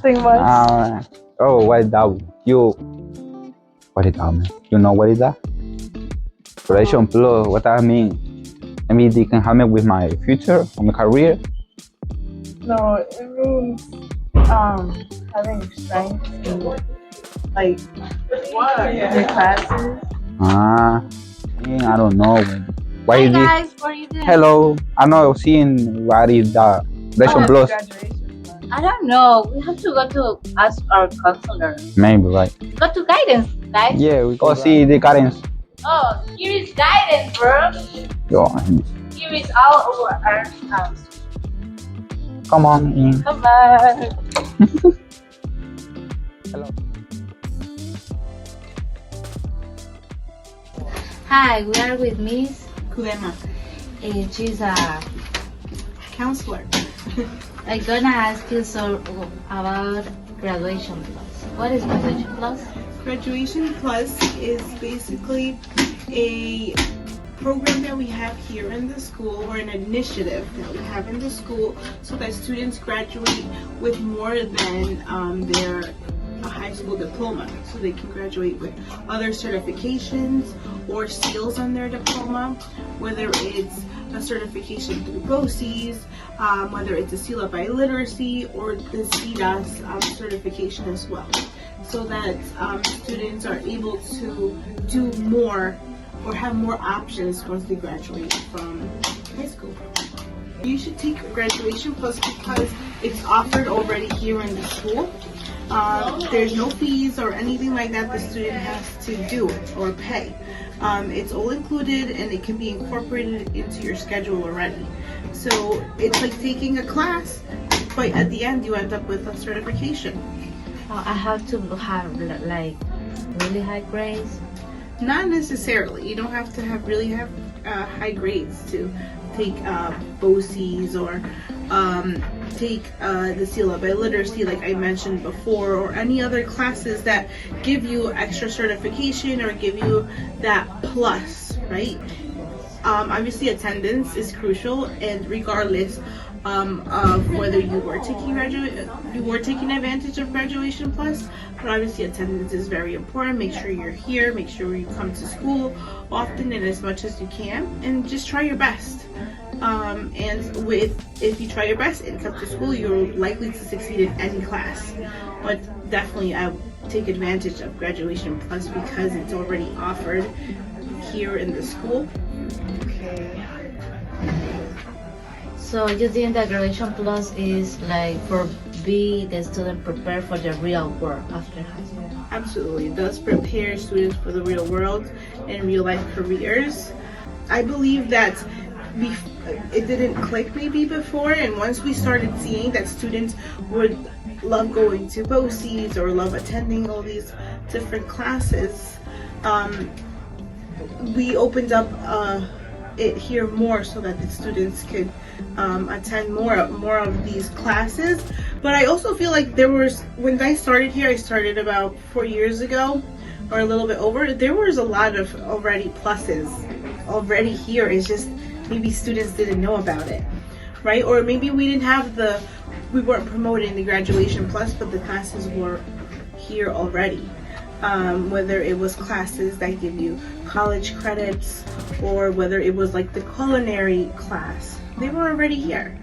Nothing much. Oh, what is that? What is that, man? You know what is that? Graduation Plus, what that mean? Maybe they can help me with my future or my career. No, it means having strength in like your classes. I don't know. Why Hi is this? guys, what are you doing? Hello, I'm not seeing what is the Graduation Plus. Graduation plus. I don't know. We have to go to ask our counselor. Maybe, right? Go to guidance, guys. Yeah, we go see the guidance. Oh, here is guidance, bro. Yo, Here is all over our house. come on in. Come on. Hello. Hi, we are with Miss Kulema, She's a counselor. I'm gonna ask you about Graduation Plus. What is Graduation Plus? Graduation Plus is basically a program that we have here in the school, or an initiative that we have in the school, so that students graduate with more than their high school diploma. So they can graduate with other certifications or seals on their diploma, whether it's a certification through BOCES, whether it's a seal of biliteracy, or the CDAS certification as well, so that students are able to do more or have more options once they graduate from high school. You should take Graduation Plus because it's offered already here in the school. There's no fees or anything like that the student has to do or pay. It's all included and it can be incorporated into your schedule already. So it's like taking a class, but at the end you end up with a certification. I have to have like really high grades. Not necessarily. You don't have to have high grades to take BOCES or take the seal of biliteracy, like I mentioned before, or any other classes that give you extra certification or give you that plus, right? Obviously, attendance is crucial, and regardless of whether you were taking advantage of Graduation Plus, but obviously attendance is very important. Make sure you're here, make sure you come to school often and as much as you can, and just try your best. And if you try your best and come to school, you're likely to succeed in any class. But definitely, I would take advantage of Graduation Plus because it's already offered here in the school. Okay. So you think that Graduation Plus is like for the student prepared for the real world after high school? Absolutely, it does prepare students for the real world and real life careers. I believe that it didn't click maybe before, and once we started seeing that students would love going to BOCES or love attending all these different classes, we opened up it here more so that the students could attend more of these classes. But I also feel like when I started here, I started about 4 years ago or a little bit over, there was a lot of already pluses already here. It's just maybe students didn't know about it, right? Or maybe we weren't promoting the Graduation Plus, but the classes were here already. Whether it was classes that give you college credits, or whether it was like the culinary class, they were already here.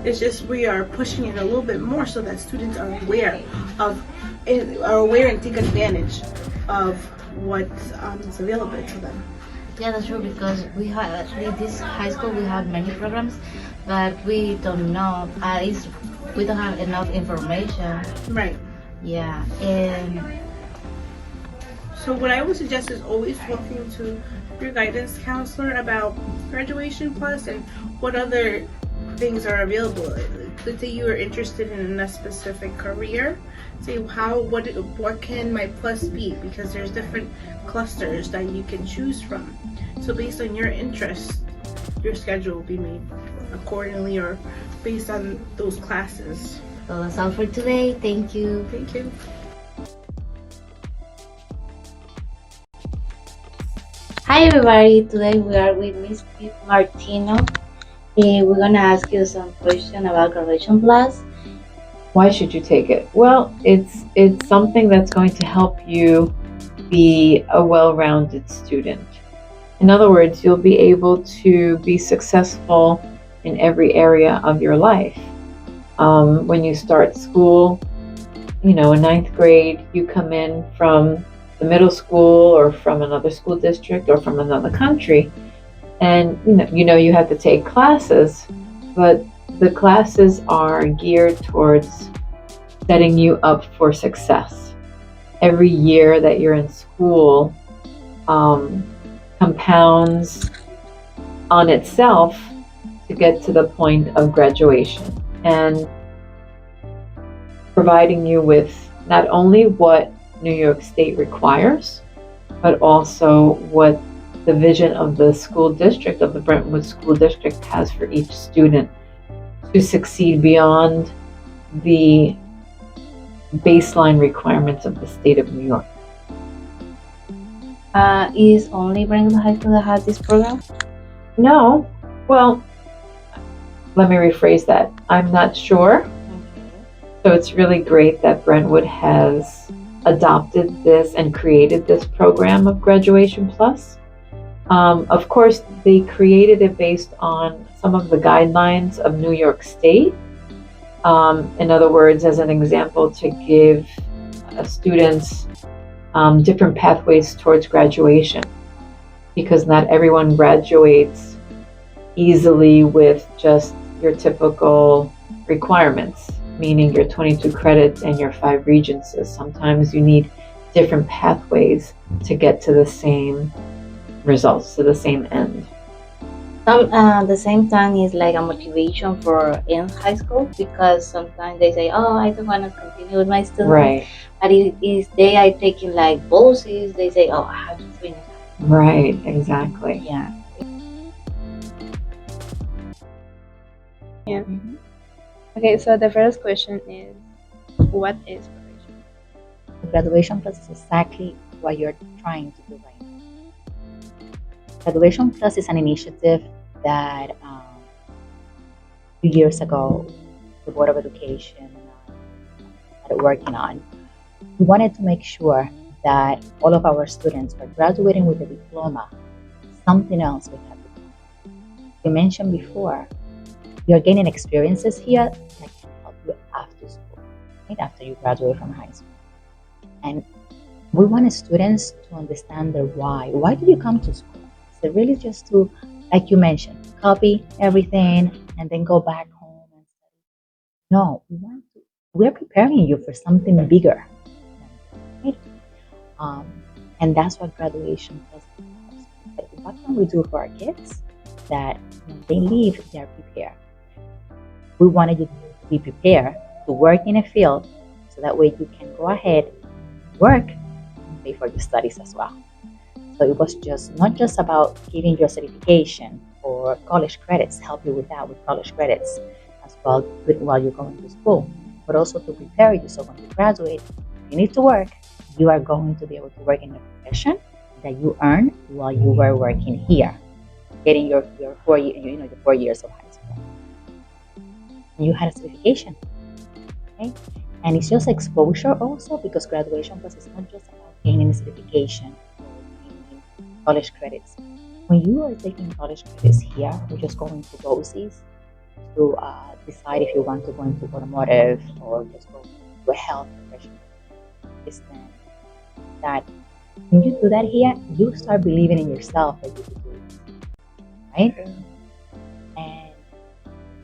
It's just we are pushing it a little bit more so that students are aware and take advantage of what is available to them. Yeah, that's true, because we have at this high school we have many programs, but we don't know. At least we don't have enough information. Right. Yeah, and so what I would suggest is always talking to your guidance counselor about Graduation Plus and what other things are available. Let's say you are interested in a specific career. Say what can my plus be? Because there's different clusters that you can choose from. So based on your interest, your schedule will be made accordingly or based on those classes. so that's all for today. Thank you. Thank you. Hi everybody, today we are with Miss Martino. We're gonna ask you some questions about Graduation Plus. Why should you take it? Well, it's something that's going to help you be a well-rounded student. In other words, you'll be able to be successful in every area of your life. When you start school, in ninth grade, you come in from the middle school or from another school district or from another country, and you have to take classes, but the classes are geared towards setting you up for success. Every year that you're in school compounds on itself to get to the point of graduation, and providing you with not only what New York State requires, but also what the vision of the school district, of the Brentwood School District, has for each student to succeed beyond the baseline requirements of the state of New York. Is only Brentwood High School that has this program? No, well, let me rephrase that. I'm not sure. So it's really great that Brentwood has adopted this and created this program of Graduation Plus. Of course, they created it based on some of the guidelines of New York State. In other words, as an example, to give students different pathways towards graduation, because not everyone graduates easily with just your typical requirements, meaning your 22 credits and your 5 regencies. Sometimes you need different pathways to get to the same results, to the same end. The same time is like a motivation for in high school, because sometimes they say, "Oh, I don't want to continue with my studies." Right, But if they are taking like BOCES, they say, "Oh, I have to finish." right, exactly. Yeah. Yeah. Okay, so the first question is, what is graduation? Graduation Plus is exactly what you're trying to do right now. Graduation Plus is an initiative that 2 years ago the Board of Education started working on. We wanted to make sure that all of our students were graduating with a diploma, something else with that diploma. You mentioned before, you're gaining experiences here that can help you after school, right after you graduate from high school. And we want students to understand their why. Why did you come to school? Is it really just to, like you mentioned, copy everything and then go back home and study? No, we're preparing you for something bigger, right? And that's what graduation plus is. What can we do for our kids that when they leave, they're prepared? We wanted you to be prepared to work in a field, so that way you can go ahead, work, and pay for your studies as well. So it was not just about giving you a certification or college credits, help you with that, with college credits as well while you're going to school, but also to prepare you so when you graduate, if you need to work, you are going to be able to work in a profession that you earned while you were working here, getting your 4 years of high school. And you had a certification, okay? And it's just exposure also, because graduation plus is not just about gaining a certification or gaining college credits. When you are taking college credits here, you're just going to BOCES to decide if you want to go into automotive or just go to a health profession. That when you do that here, you start believing in yourself that you can do it, right? And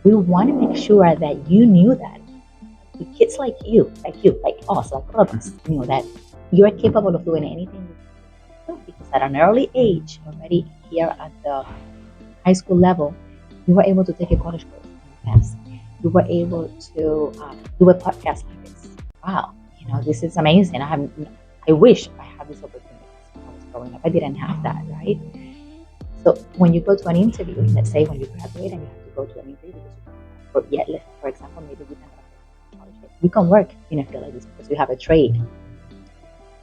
we want to make sure that you knew that. The kids like you, like us, like all of us, knew that you're capable of doing anything you can do, because at an early age, already here at the high school level, you were able to take a college course in the past. You were able to do a podcast like this. Wow, this is amazing. I wish I had this opportunity when I was growing up. I didn't have that, right? So when you go to an interview, let's say when you graduate and you have to go to an interview, for example, maybe you can you can work in a field like this because you have a trade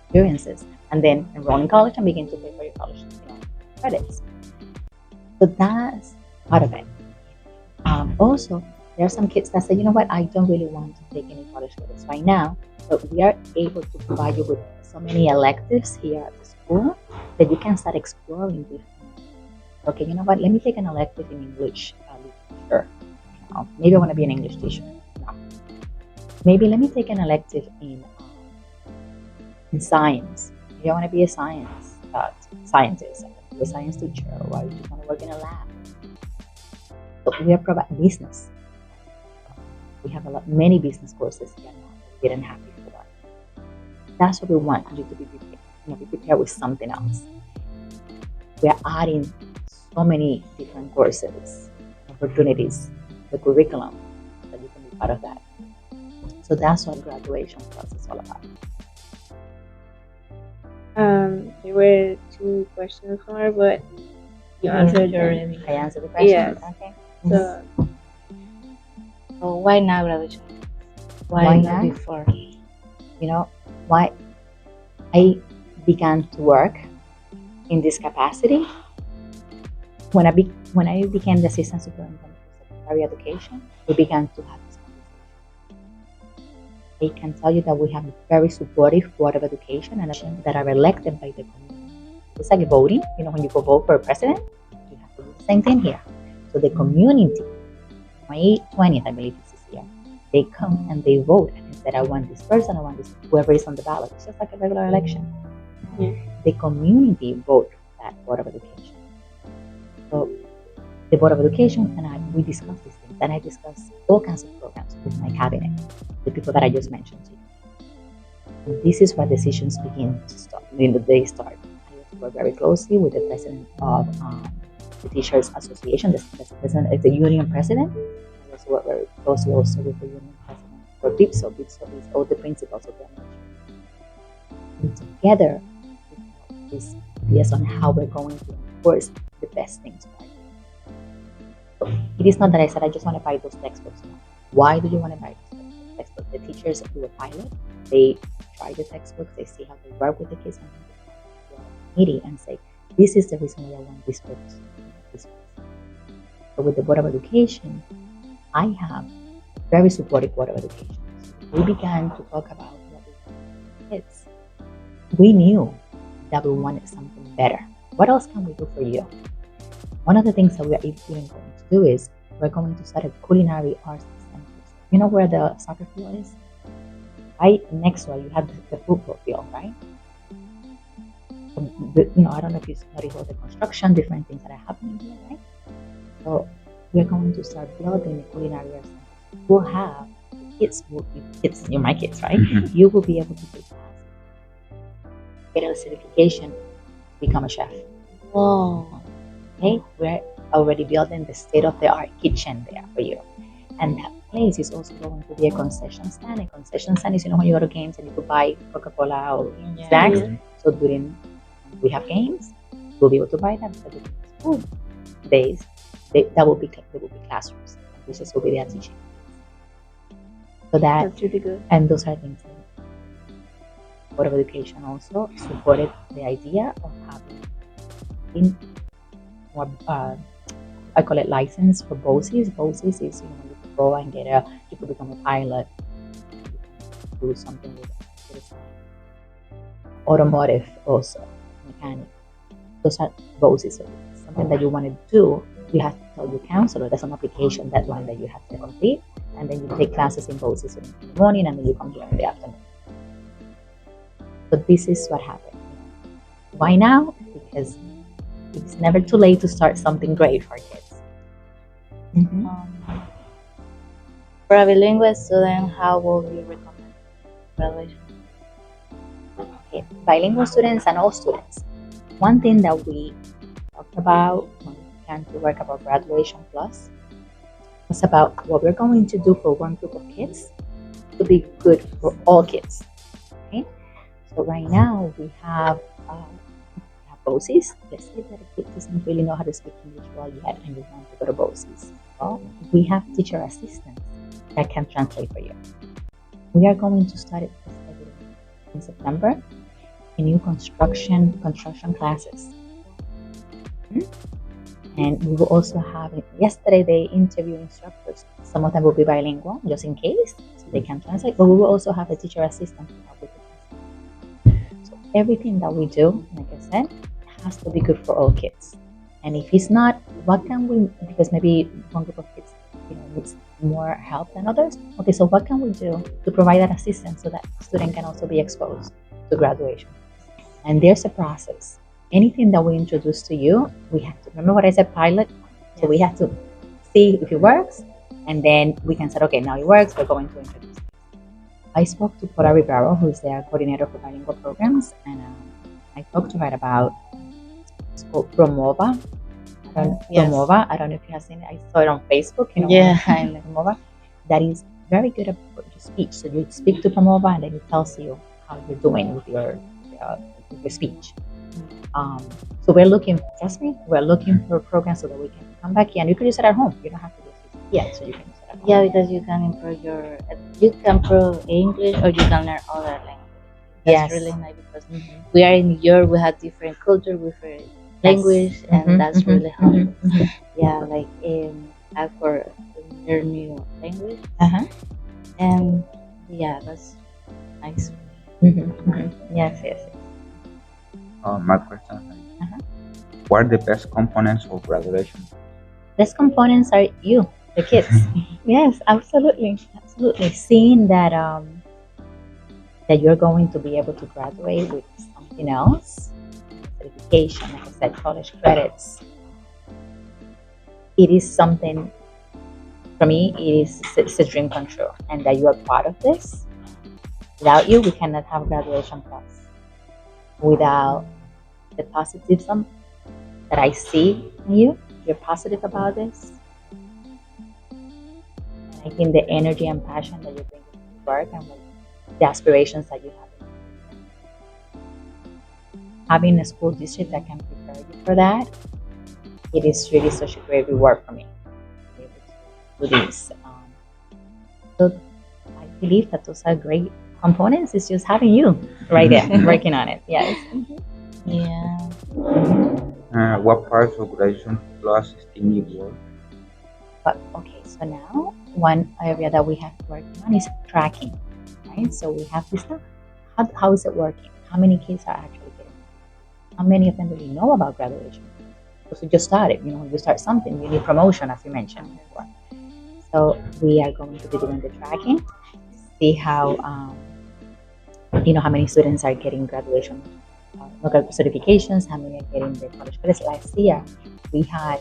experiences, and then enroll in college and begin to pay for your college credits. So that's part of it. Also, There are some kids that say, you know what, I don't really want to take any college credits right now, but we are able to provide you with so many electives here at the school that you can start exploring different. Okay, you know what, let me take an elective in English literature. Maybe I want to be an English teacher. No. Maybe let me take an elective in science. Maybe I want to be a scientist. I want to be a science teacher, or I just want to work in a lab. So we are providing business. We have many business courses here now that we didn't have before. That's what we want you to be prepared. Be prepared with something else. We are adding so many different courses, opportunities, the curriculum that you can be part of that. So that's what Graduation Plus is all about. There were two questions more, but you answered already. I answered the question? Yes. Okay. So why now graduation? Why not now? before? Why I began to work in this capacity when I became the assistant superintendent for secondary education. We began to have this conversation. I can tell you that we have a very supportive board of education and that are elected by the community. It's like voting. When you go vote for a president, you have to do the same thing here. So the community, May 20th, I believe it's this year, they come and they vote and they said, I want this person, I want this, whoever is on the ballot. It's just like a regular election. Yeah. The community vote for that board of education. So the board of education and we discuss these things, and I discuss all kinds of programs with my cabinet, the people that I just mentioned to you. And this is where decisions begin to start. They start. I also work very closely with the president of the Teachers Association, the union president. I also work very closely also with the union president for BIPSO. BIPSO is all the principals of the administration. And together, we have ideas on how we're going to enforce the best things for our kids. So it is not that I said I just want to buy those textbooks. No. Why do you want to buy those textbooks? The teachers do a pilot. They try the textbooks. They see how they work with the kids, and then they go to the committee and say, this is the reason why I want this book. So with the Board of Education, I have a very supportive Board of Education. So we began to talk about what we want for kids. We knew that we wanted something better. What else can we do for you? One of the things that we are even going to do is we're going to start a culinary arts center. You know where the soccer field is? Right next to it, you have the football field, right? I don't know if you noticed all the construction, different things that are happening here, right? So we're going to start building a culinary arts center. We'll have kids, you're my kids, right? Mm-hmm. You will be able to take classes, get a certification to become a chef. Whoa. Okay, we're already building the state-of-the-art kitchen there for you. And that place is also going to be a concession stand. A concession stand is, when you go to games and you could buy Coca-Cola or snacks. Yeah. So when we have games, we'll be able to buy them. So during school days, there will be classrooms. Teachers will be there teaching. So That's really good. and those are things that Board of Education also supported the idea of having more, I call it license for BOCES. BOCES is, when you could go and you could become a pilot, you can do something with automotive also, mechanic. Those are BOCES. So something that you want to do, you have to tell your counselor. There's an application deadline that you have to complete, and then you take classes in BOCES in the morning, and then you come here in the afternoon. So this is what happened. Why now? Because it's never too late to start something great for kids. Mm-hmm. For a bilingual student, how would you recommend graduation? Okay. Bilingual students and all students. One thing that we talked about when we began to work about Graduation Plus was about what we're going to do for one group of kids to be good for all kids. Okay. So right now we have BOCES. Let's say that a kid doesn't really know how to speak English well yet and you want to go to BOCES. Well, we have teacher assistants that can translate for you. We are going to start in September a new construction classes. And we will also have, yesterday they interview instructors. Some of them will be bilingual, just in case, so they can translate. But we will also have a teacher assistant to help with it. So everything that we do, like I said, has to be good for all kids. And if it's not, what can we, because maybe one group of kids, needs more help than others. Okay, so what can we do to provide that assistance so that student can also be exposed to graduation? And there's a process. Anything that we introduce to you, we have to remember what I said, pilot. So we have to see if it works, and then we can say, okay, now it works, we're going to introduce it. I spoke to Paula Rivero, who's their coordinator for bilingual programs, and I talked to her about, it's called Promova. Promova, I don't know if you have seen it. I saw it on Facebook. Yeah, I know. Promova. That is very good at your speech. So you speak to Promova, and then it tells you how you're doing with your speech. So we're looking, trust me, we're looking for programs so that we can come back here, and you can use it at home. You don't have to do it yet, so you can use it at home. Yeah, because you can improve you can improve English, or you can learn other languages. That's Yes. really nice, because we are in New York, we have different culture, different language, and that's really helpful. Yeah, like ask for learn new language, and yeah, that's nice. Yes, yes. My question is, what are the best components of graduation? Best components are you, the kids. Yes, absolutely, absolutely. Seeing that that you're going to be able to graduate with something else, certification, like I said, college credits. It is something, for me, it's a dream come true, and that you are part of this. Without you, we cannot have graduation plus. Without the positivism that I see in you, you're positive about this. And I think the energy and passion that you bring to work, and the aspirations that you have. Having a school district that can prepare you for that, it is really such a great reward for me to be able to do this. So I believe that those are great components. It's just having you right there working on it. Yes. Yeah. What parts of graduation plus still need work? But okay, so now one area that we have to work on is tracking, right? So we have to start. How is it working? How many kids are actually getting it? How many of them really know about graduation? Because we just started. When you start something, you need promotion, as you mentioned before. So we are going to be doing the tracking, see how how many students are getting graduation certifications, how many are getting the college credits. Last year, we had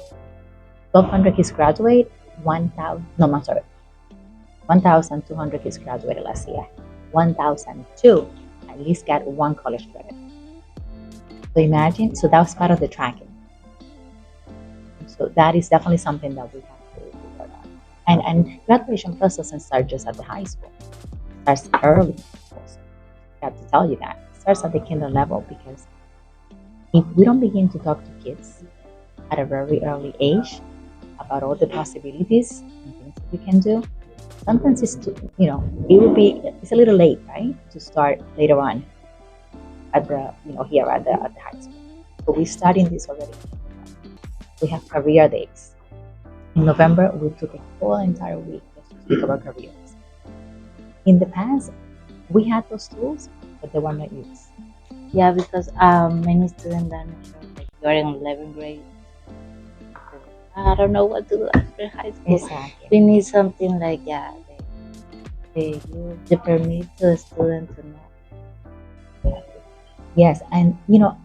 1,200 kids graduate, 1,200 kids graduated last year. 1,002 at least got one college credit. So imagine, so that was part of the tracking. So that is definitely something that we have to work on. And graduation plus doesn't start just at the high school. It starts early. Also. I have to tell you that. It starts at the kinder level, because if we don't begin to talk to kids at a very early age about all the possibilities and things that we can do, sometimes it's it's a little late, right? To start later on at the here at the high school. So we're starting this already. We have career days. In November, we took a whole entire week just to speak about careers. In the past, we had those tools, but they were not used. Yeah, because many students are not sure, like you're in 11th grade. I don't know what to do after high school. Exactly. We need something like, they permit the student to know. Yes, and not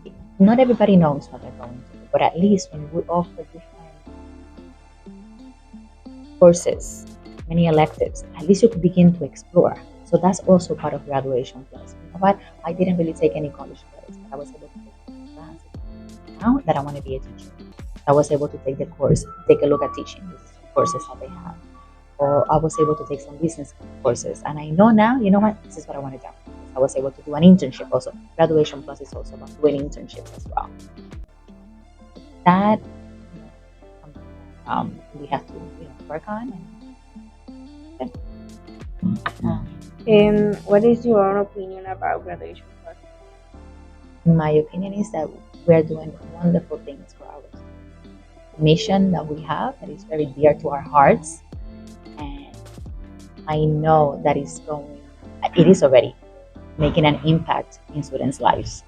everybody knows what they're going to do, but at least when we offer different courses, many electives, at least you could begin to explore. So that's also part of graduation plus. You know what? I didn't really take any college credits, but I was able to take classes. Now that I want to be a teacher, I was able to take the course, take a look at teaching these courses that they have. Or I was able to take some business courses. And I know now, you know what? This is what I want to do. I was able to do an internship also. Graduation plus is also about doing internships as well. That we have to work on. And what is your own opinion about graduation plus? My opinion is that we're doing wonderful things for our students. mission that we have that is very dear to our hearts, and I know that it is already making an impact in students' lives.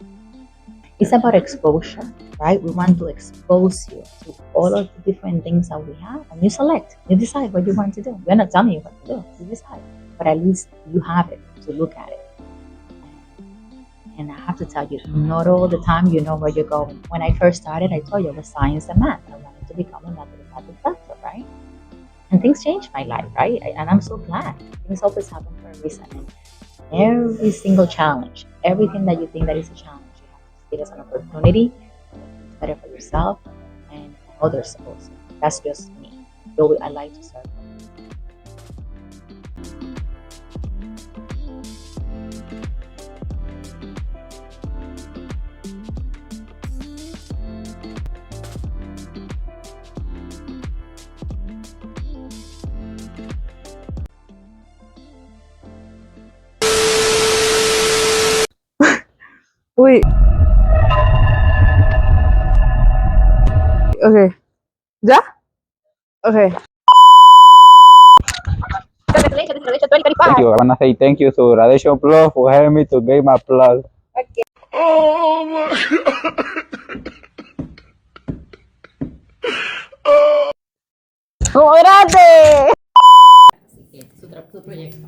It's about exposure, right? We want to expose you to all of the different things that we have, and you decide what you want to do. We're not telling you what to do, you decide, but at least you have it to look at it. And I have to tell you, not all the time you know where you're going. When I first started, I told you it was science and math. I wanted to become a mathematics doctor, right? And things changed my life, right? And I'm so glad. Things always happen for a reason. And every single challenge, everything that you think that is a challenge, you have to see it as an opportunity to make things better for yourself and others also. That's just me. I like to serve. Wait. Okay. ¿Ya? Okay. Thank you. I wanna say thank you to Radiation Plus for helping me to get my plus. Oh my ¡Oh, grande! Así que su proyecto.